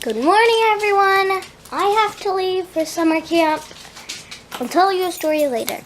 Good morning, everyone. I have to leave for summer camp. I'll tell you a story later.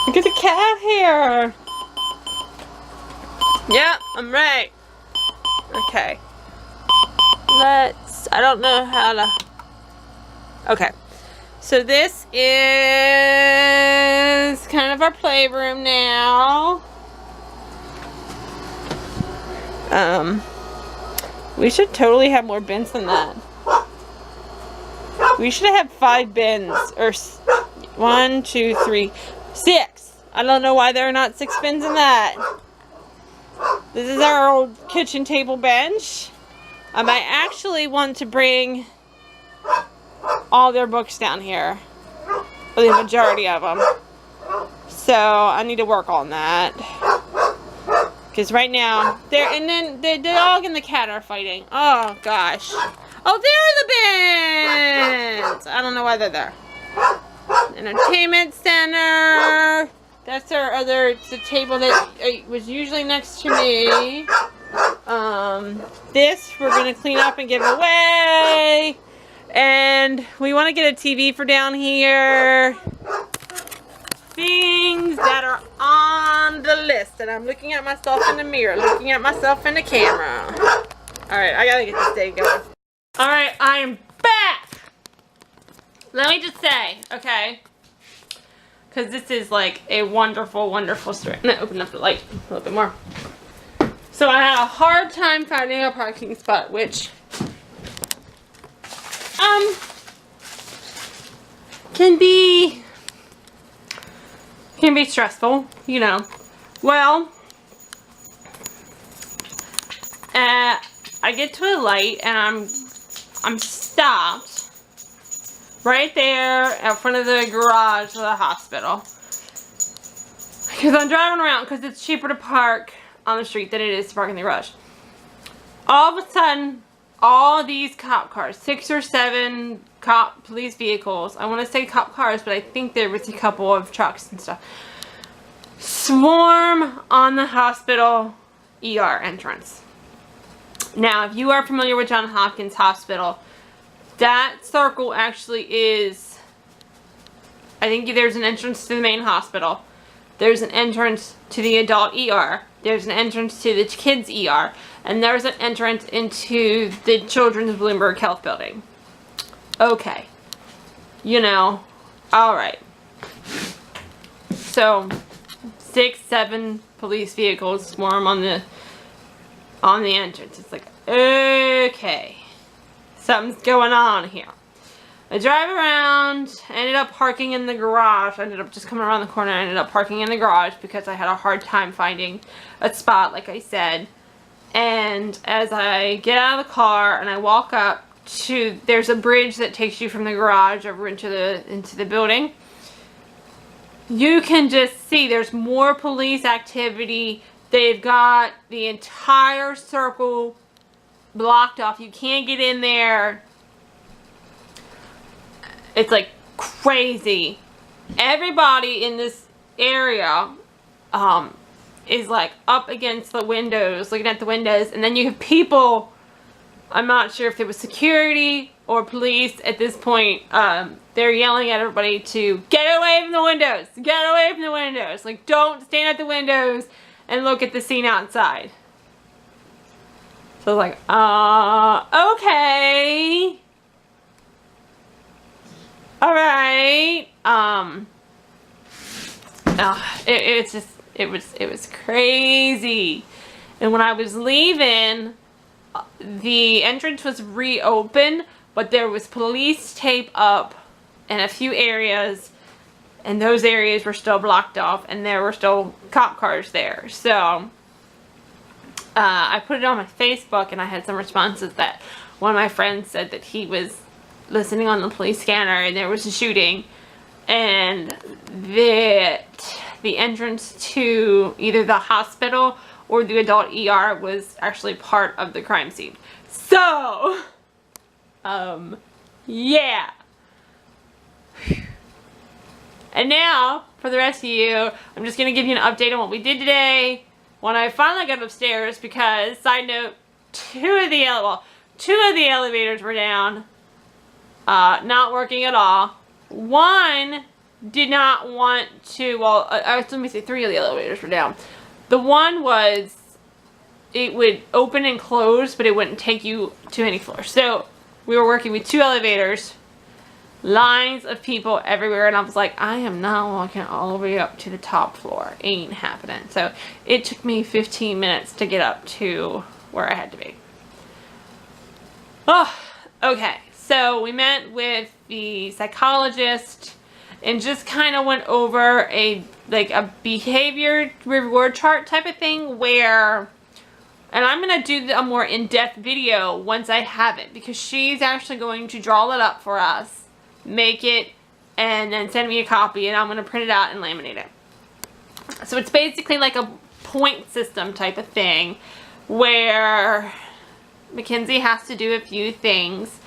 Look at the cat here. Yeah, I'm right. Okay. I don't know how to. Okay. So this is kind of our playroom now. We should totally have more bins than that. We should have 5 bins, or 1, 2, 3, 6. I don't know why there are not 6 bins in that. This is our old kitchen table bench. I actually want to bring all their books down here, or the majority of them. So I need to work on that. Because right now, and then the dog and the cat are fighting. Oh gosh. Oh, there are the bins! I don't know why they're there. Entertainment center. That's it's a table that was usually next to me. This we're going to clean up and give away. And we want to get a TV for down here. Things that are on the list. And I'm looking at myself in the mirror, looking at myself in the camera. Alright, I gotta get this day going. Alright, I am back! Let me just say, okay, because this is like a wonderful, wonderful story. I'm gonna open up the light a little bit more. So I had a hard time finding a parking spot, which can be stressful, you know. Well, I get to a light and I'm stopped right there in front of the garage of the hospital. Because I'm driving around because it's cheaper to park on the street than it is to park in the garage. All of a sudden, all these cop cars, 6 or 7 police vehicles, I want to say cop cars, but I think there was a couple of trucks and stuff, swarm on the hospital ER entrance. Now, if you are familiar with Johns Hopkins Hospital, that circle actually is, I think there's an entrance to the main hospital. There's an entrance to the adult ER. There's an entrance to the kids ER. And there's an entrance into the Children's Bloomberg Health Building. Okay. You know, alright. So, 6, 7 police vehicles swarm on the entrance. It's like, okay, something's going on here. I drive around, ended up parking in the garage. I ended up just coming around the corner. I ended up parking in the garage because I had a hard time finding a spot, like I said. And as I get out of the car and I walk up to, there's a bridge that takes you from the garage over into the building. You can just see there's more police activity. They've got the entire circle blocked off. You can't get in there. It's like crazy. Everybody in this area is like up against the windows, looking at the windows. And then you have people, I'm not sure if it was security or police at this point. They're yelling at everybody to get away from the windows. Get away from the windows. Like, don't stand at the windows and look at the scene outside. So I was like, okay. Alright. It was crazy. And when I was leaving, the entrance was reopened, but there was police tape up in a few areas, and those areas were still blocked off, and there were still cop cars there. So I put it on my Facebook, and I had some responses that one of my friends said that he was listening on the police scanner and there was a shooting, and that the entrance to either the hospital or the adult ER was actually part of the crime scene. So, yeah. And now, for the rest of you, I'm just going to give you an update on what we did today when I finally got upstairs, because, side note, two of the elevators were down, not working at all. One did not want to, well, let me say 3 of the elevators were down. The one was, it would open and close, but it wouldn't take you to any floor. So, we were working with 2 elevators, lines of people everywhere, and I was like, I am not walking all the way up to the top floor. Ain't happening. So, it took me 15 minutes to get up to where I had to be. Oh, okay. So, we met with the psychologist and just kind of went over a behavior reward chart type of thing where, and I'm going to do a more in-depth video once I have it, because she's actually going to draw it up for us, make it, and then send me a copy, and I'm going to print it out and laminate it. So it's basically like a point system type of thing where Mackenzie has to do a few things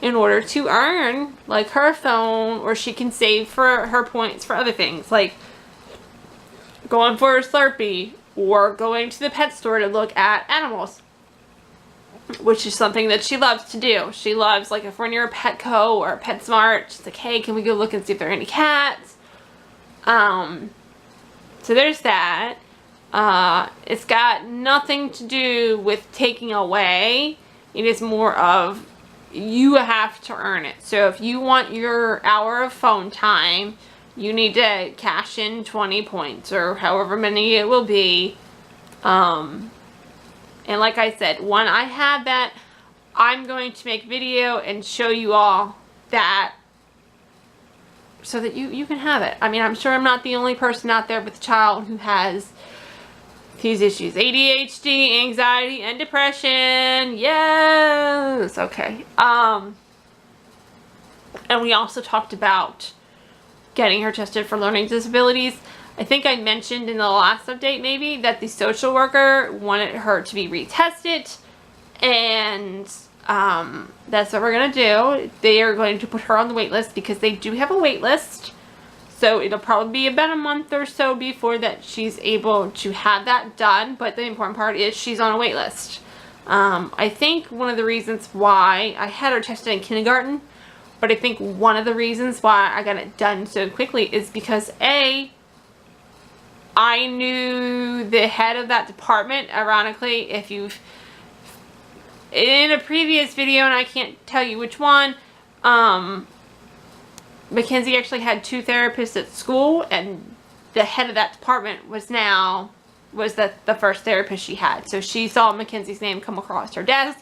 in order to earn, like, her phone, or she can save for her points for other things, like going for a Slurpee, or going to the pet store to look at animals, which is something that she loves to do. She loves, like, if we're near a Petco or a PetSmart, she's like, hey, can we go look and see if there are any cats? So there's that. It's got nothing to do with taking away. It is more of, you have to earn it. So if you want your hour of phone time, you need to cash in 20 points or however many it will be. And like I said, when I have that, I'm going to make video and show you all that so that you can have it. I mean, I'm sure I'm not the only person out there with a child who has these issues. ADHD, anxiety, and depression. Yes. Okay. And we also talked about getting her tested for learning disabilities. I think I mentioned in the last update maybe that the social worker wanted her to be retested, and that's what we're going to do. They are going to put her on the wait list because they do have a wait list. So it'll probably be about a month or so before that she's able to have that done, but the important part is she's on a wait list. I think one of the reasons why I had her tested in kindergarten, but I think one of the reasons why I got it done so quickly is because A, I knew the head of that department. Ironically, if you've, in a previous video, and I can't tell you which one, Mackenzie actually had 2 therapists at school, and the head of that department was the first therapist she had. So she saw Mackenzie's name come across her desk.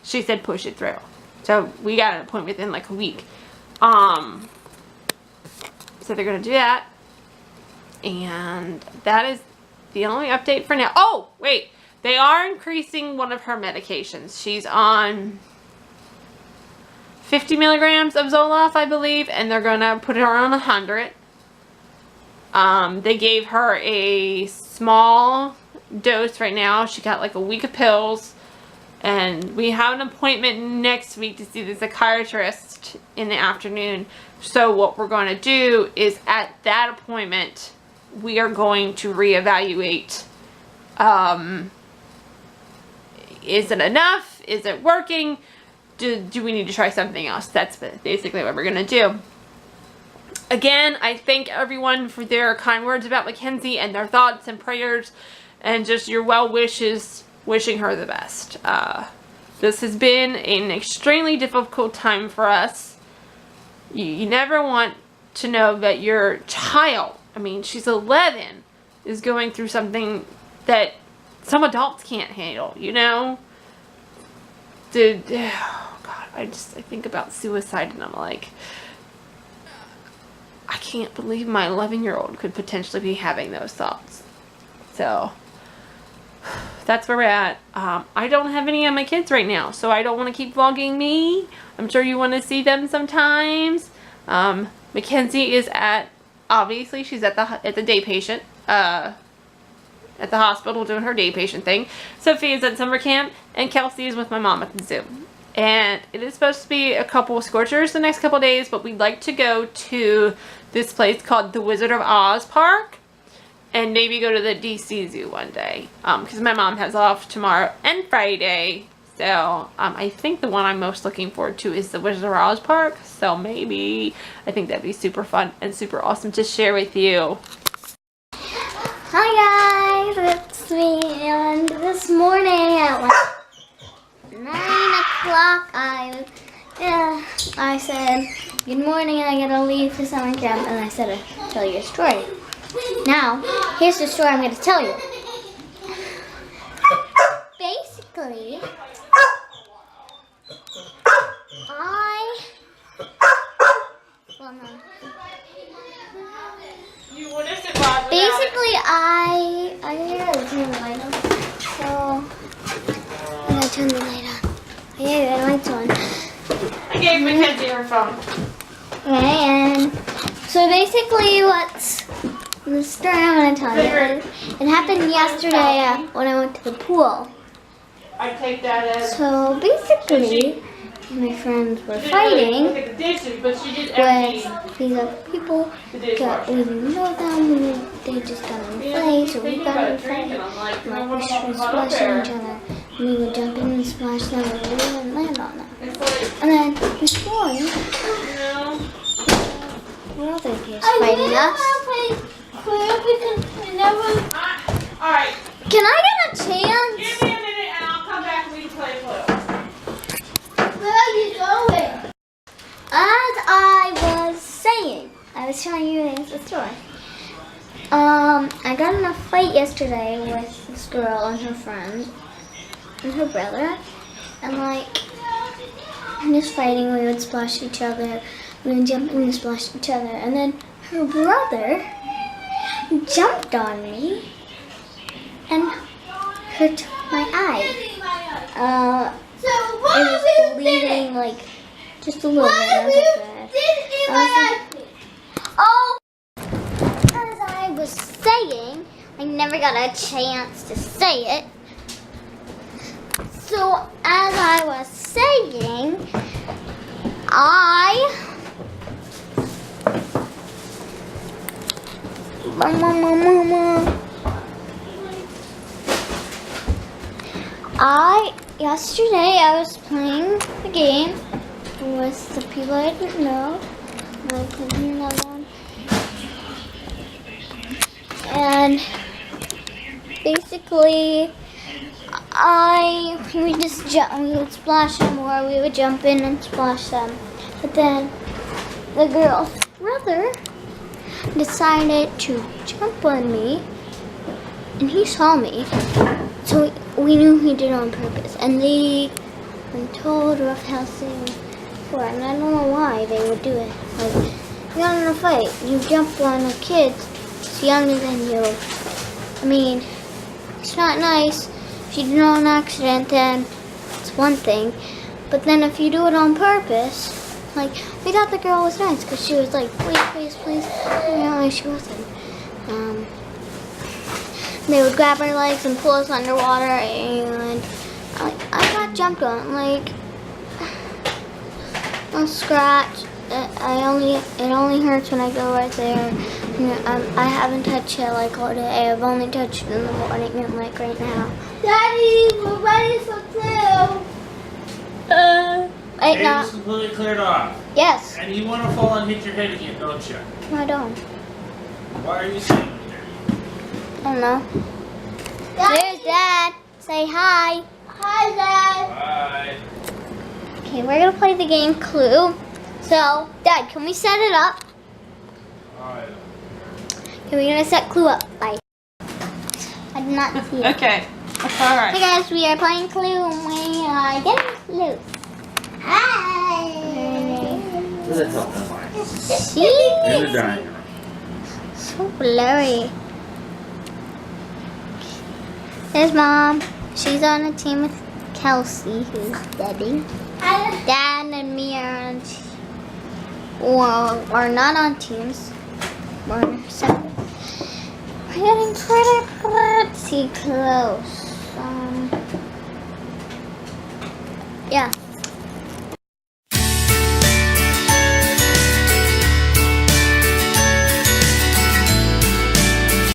She said, push it through. So we got an appointment within like a week. So they're going to do that. And that is the only update for now. Oh, wait. They are increasing one of her medications. She's on 50 milligrams of Zoloft, I believe, and they're going to put her on 100. They gave her a small dose right now. She got like a week of pills, and we have an appointment next week to see the psychiatrist in the afternoon. So what we're going to do is at that appointment, we are going to reevaluate. Is it enough? Is it working? Do we need to try something else? That's basically what we're going to do. Again, I thank everyone for their kind words about Mackenzie and their thoughts and prayers and just your well wishes, wishing her the best. This has been an extremely difficult time for us. You never want to know that your child, I mean, she's 11, is going through something that some adults can't handle, you know? Oh God, I think about suicide and I'm like, I can't believe my 11-year-old could potentially be having those thoughts. So, that's where we're at. I don't have any of my kids right now, so I don't want to keep vlogging me. I'm sure you want to see them sometimes. Mackenzie is obviously she's at the day patient, at the hospital doing her day patient thing. Sophie is at summer camp, and Kelsey is with my mom at the zoo. And it is supposed to be a couple of scorchers the next couple of days, but we'd like to go to this place called the Wizard of Oz Park. And maybe go to the DC Zoo one day. Because my mom has off tomorrow and Friday. So, I think the one I'm most looking forward to is the Wizard of Oz Park. So maybe, I think that'd be super fun and super awesome to share with you. Hi guys, it's me. And this morning at 9 o'clock, I said, good morning, I gotta leave for summer camp. And I said, I'll tell you a story. Now, here's the story I'm going to tell you. Basically, I gotta turn the light on. So, I'm going to turn the light on. Yeah, the light's on. I gave Mackenzie her phone. Okay, and so basically what's the story I'm going to tell you, it happened yesterday when I went to the pool. I take that as... So basically, my friends were fighting with these other people. We didn't know them, they just got in a fight, so we got in a fight. Like we were splashing each other, and we would jump in and splash them, and we wouldn't land on them. And then this morning, brother keeps fighting us. Alright. Can I get a chance? Give me a minute and I'll come back and we can play Clue. Where are you going? As I was saying, I was telling you the story. I got in a fight yesterday with this girl and her friend and her brother. And like, in this fighting, we would splash each other. We would jump in and splash each other. And then her brother jumped on me and hurt my eye. It was bleeding like just a little bit. Oh, as I was saying, I never got a chance to say it. So as I was saying, yesterday I was playing the game with the people I didn't know. And basically, we would splash them, or we would jump in and splash them. But then the girl's brother decided to jump on me, and he saw me, so we knew he did it on purpose. And they been told roughhousing before, and I don't know why they would do it. Like, you got in a fight, you jump on a kid that's younger than you. I mean, it's not nice. If you do it on accident, then it's one thing. But then if you do it on purpose, like, we thought the girl was nice because she was like, please, please. No, she wasn't. They would grab our legs and pull us underwater, and I got jumped on, like a scratch. It only hurts when I go right there. I haven't touched it like all day. I've only touched it in the morning and like right now. Daddy, we're ready for Clue. Right now. It's completely cleared off. Yes. And you want to fall and hit your head again, don't you? No, I don't. Why are you sitting there? I don't know. There's Dad. Say hi. Hi, Dad. Bye. Okay, we're gonna play the game Clue. So, Dad, can we set it up? Alright. Okay, we're gonna set Clue up. Bye. I did not see it. Okay. Alright. Hey guys, we are playing Clue and we are getting loose. Hi. Where the hell am I? See? In the dining room. So blurry. His mom. She's on a team with Kelsey, who's Debbie. Dad and me are on are not on teams. We're separate. We're getting pretty close. Yeah.